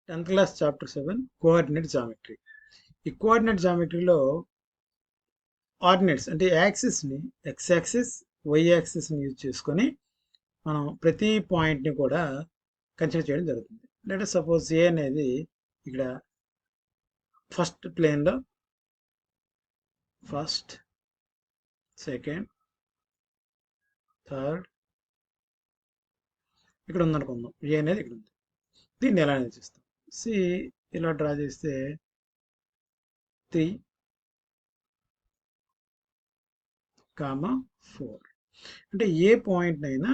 10th class chapter 7 coordinate geometry. ఈ coordinate జామెట్రీలో ordinates అంటే యాక్సిస్ని X axis why యాక్సిస్ని use చేసుకొని మనం ప్రతి పాయింట్ని కూడా కన్సిడర్ చేయడం జరుగుతుంది. లెట్ సపోజ్ ఏ అనేది ఇక్కడ ఫస్ట్ ప్లేన్లో ఫస్ట్ సెకండ్ థర్డ్ ఇక్కడ ఉందనుకుందాం. ఏ అనేది ఇక్కడ ఉంది. దీన్ని ఎలా చేస్తాం? సి ఇలా డ్రా చేస్తే 3, 4 అంటే ఏ పాయింట్ అయినా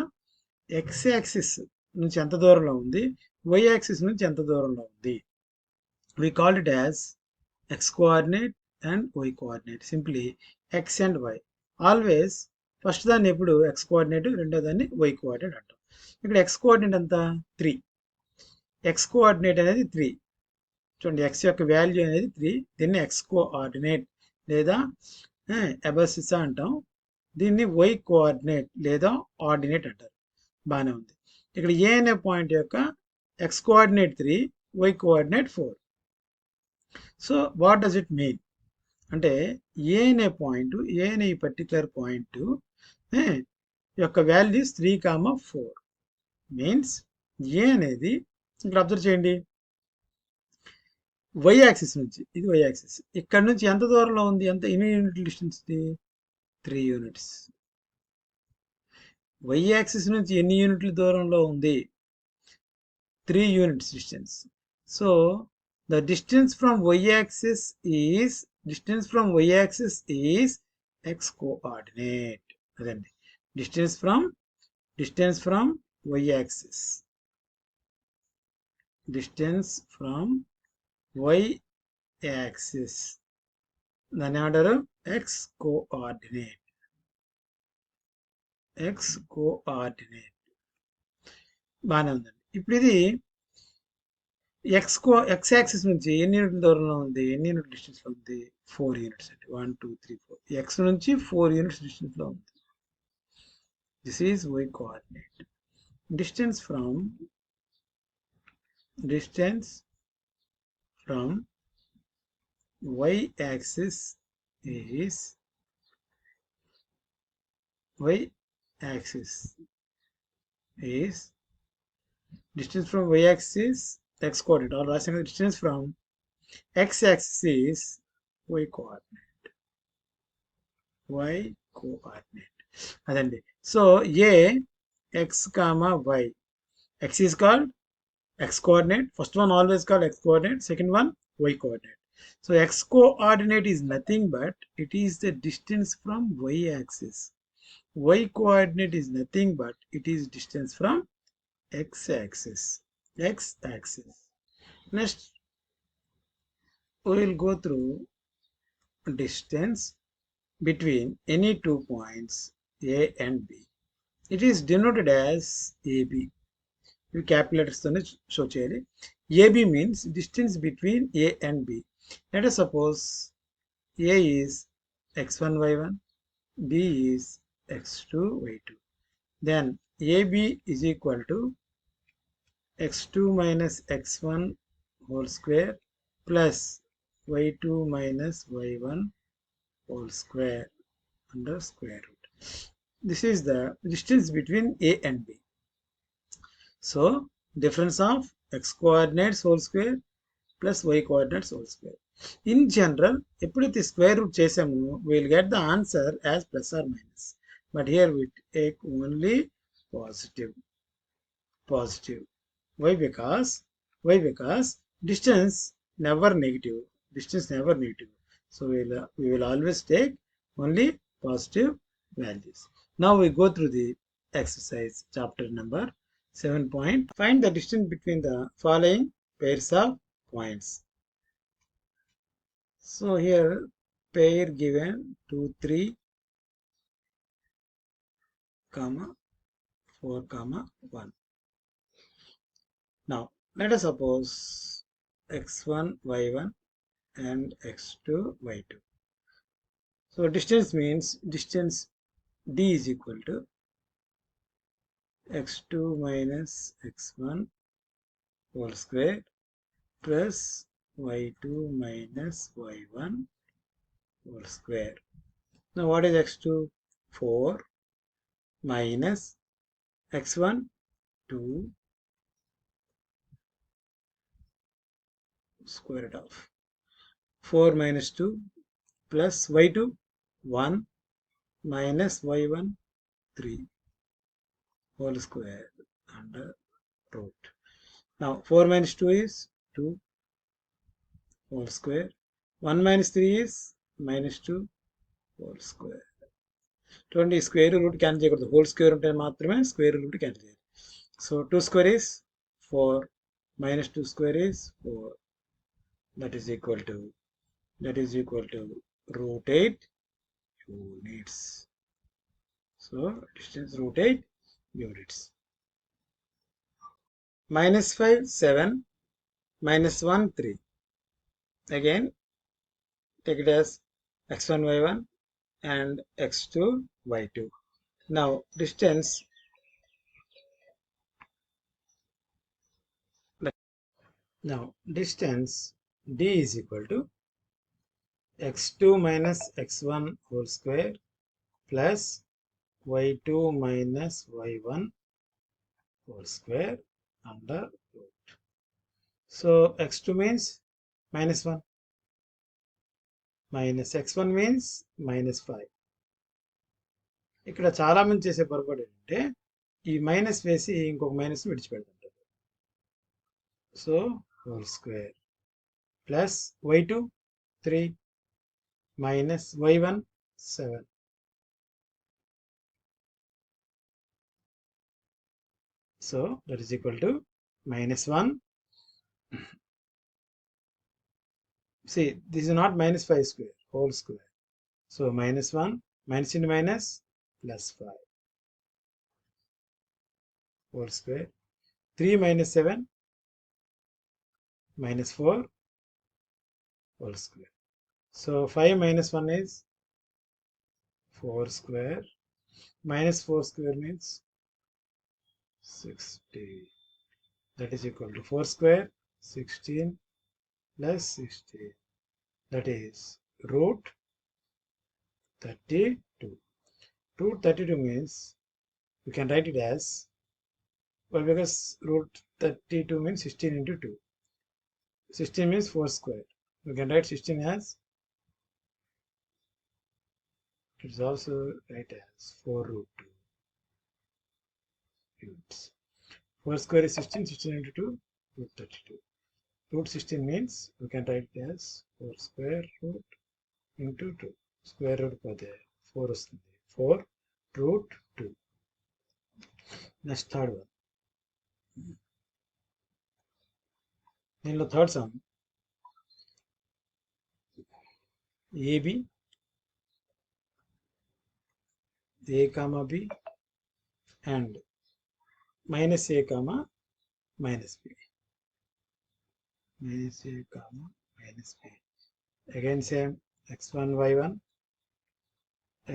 ఎక్స్ యాక్సిస్ నుంచి ఎంత దూరంలో ఉంది, వై యాక్సిస్ నుంచి ఎంత దూరంలో ఉంది. We call it as x coordinate and y coordinate. Simply x and y. Always first దాన్ని ఎప్పుడు x కోఆర్డినేట్, రెండో దాన్ని y కోఆర్డినేట్ అంటాం. ఇక్కడ x కోఆర్డినేట్ ఎంత 3, x కోఆర్డినేట్ అనేది 3. చూడండి, x యొక్క వాల్యూ అనేది 3. దీన్ని x కోఆర్డినేట్ లేదా అబసిస్ అంటాం. దీన్ని y కోఆర్డినేట్ లేదా ఆర్డినేట్ అంటారు. బాగానే ఉంది. ఇక్కడ ఏ అనే పాయింట్ యొక్క x coordinate 3, y coordinate 4. So what does it mean అంటే ఏ అనే పాయింట్, ఏ అనే ఈ పర్టికులర్ పాయింట్ యొక్క వాల్యూస్ 3, 4 మీన్స్ ఏ అనేది ఇక్కడ అబ్జర్వ్ చేయండి, వై యాక్సిస్ నుంచి, ఇది వై యాక్సిస్, ఇక్కడ నుంచి ఎంత దూరంలో ఉంది, ఎంత ఎన్ని unit distance, 3 units. Y axis నుంచి ఎన్ని యూనిట్ల దూరంలో ఉంది, 3 units distance. So the distance from y-axis is x coordinate. అదండి distance from y-axis. దాన్ని ఏమంటారు? x coordinate. బాగానే ఉందండి. ఇప్పుడు ఇది ఎక్స్ యాక్సిస్ నుంచి ఎన్ని యూనిట్ల దూరంలో ఉంది, ఎన్ని యూనిట్ డిస్టెన్స్ లో ఉంది, 4 యూనిట్స్ అండి. 1 2 3 4 ఎక్స్ నుంచి 4 యూనిట్స్ డిస్టెన్స్ లో ఉంది. This is Y coordinate. Distance from Y axis is distance from y-axis x coordinate, or రాసిన distance from x-axis is y coordinate. అదండి. So A x, y, x is called x coordinate. First one always called x coordinate, second one y coordinate. So x coordinate is nothing but it is the distance from y-axis. Y coordinate is nothing but it is distance from x-axis. Next we will go through distance between any 2 points A and B. It is denoted as AB. We calculators tone show cheyali. AB means distance between A and B. Let us suppose A is x1 y1, B is x2 y2. Then AB is equal to x2 minus x1 whole square plus y2 minus y1 whole square under square root. This is the distance between A and B. So difference of x coordinates whole square plus y coordinates whole square. In general, ఎప్పుడైతే square root చేసామో we will get the answer as plus or minus. But here we take only positive. Why? Because distance never negative. So we will always take only positive values. Now we go through the exercise chapter number 7. Find the distance between the following pairs of points. So here pair given 2 3 4 1. Now let us suppose x1 y1 and x2 y2. So distance means distance d is equal to x2 minus x1 whole square plus y2 minus y1 whole square. Now what is x2? 4 minus x1 2 square root of 4 minus 2 plus y2 1 minus y1 3 whole square under root. Now 4 minus 2 is 2 whole square. 1 minus 3 is minus 2 whole square. 20 square root cancel చేయకూడదు, whole square ఉంటే మాత్రమే square root cancel చేయాలి. So 2 square is 4 minus 2 square is 4. That is equal to root 8 units. So distance root 8 units. Minus 5 7 minus 1 3. Again take it as x1 y1 and x2 y2. Now distance d is equal to x2 minus x1 whole square plus y2 minus y1 whole square under root. So x2 means minus 1 minus x1 means minus 5. ఇక్కడ చాలా మంది చేసే పొరపాటు ఏంటంటే ఈ minus వేసి ఇంకొక minus విడిచిపెడుతుంటారు. So whole square plus y2 3 minus y1 7. So that is equal to minus 1. See, this is not minus 5 square, whole square. So minus 1, minus into minus, plus 5 whole square. 3 minus 7, minus 4 whole square. So 5 minus 1 is 4 square. Minus 4 square means 60. That is equal to 4 square, 16 plus 16. That is root 32. Root 32 means we can write it as, well, because root 32 means 16 into 2. 16 means 4 square. We can write 16 as, it is also write as 4 root 2 units. 4 square is 16, 16 into 2, root 32. Root 16 means we can write it as 4 square root into 2. Square root pade 4 వస్తుంది. 4 root 2. Next third one. దీనిలో third sum AB A comma B and minus A comma minus B. Minus A comma minus B. Again same x1 y1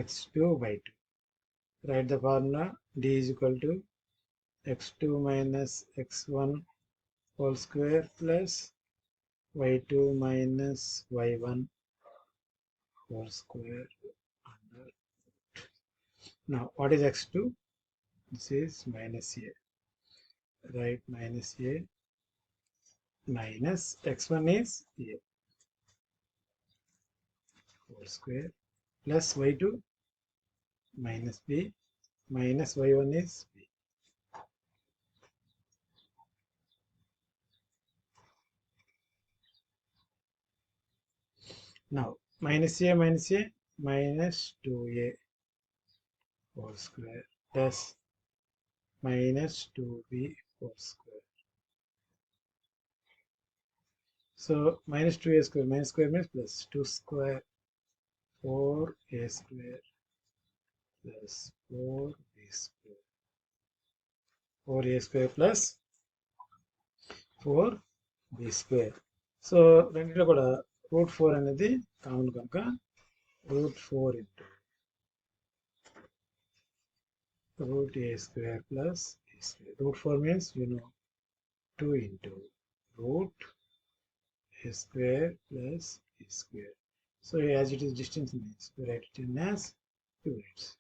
x2 y2. Write the formula D is equal to x2 minus x1 whole square plus y2 minus y1 whole square under root. Now what is x2? This is minus A. Write minus A minus x1 is A whole square plus y2 minus B minus y1 is B. Now minus A minus 2A whole square plus minus 2B whole square. So minus 2A square minus square means plus 2 square 4A square plus 4B square. 4A square plus 4B square. So రెండిట్లో కూడా root 4 అనేది common కనుక root 4 into root A square plus B square. Root 4 means 2 into root a square plus a square. So as it is distance means we write it in as units.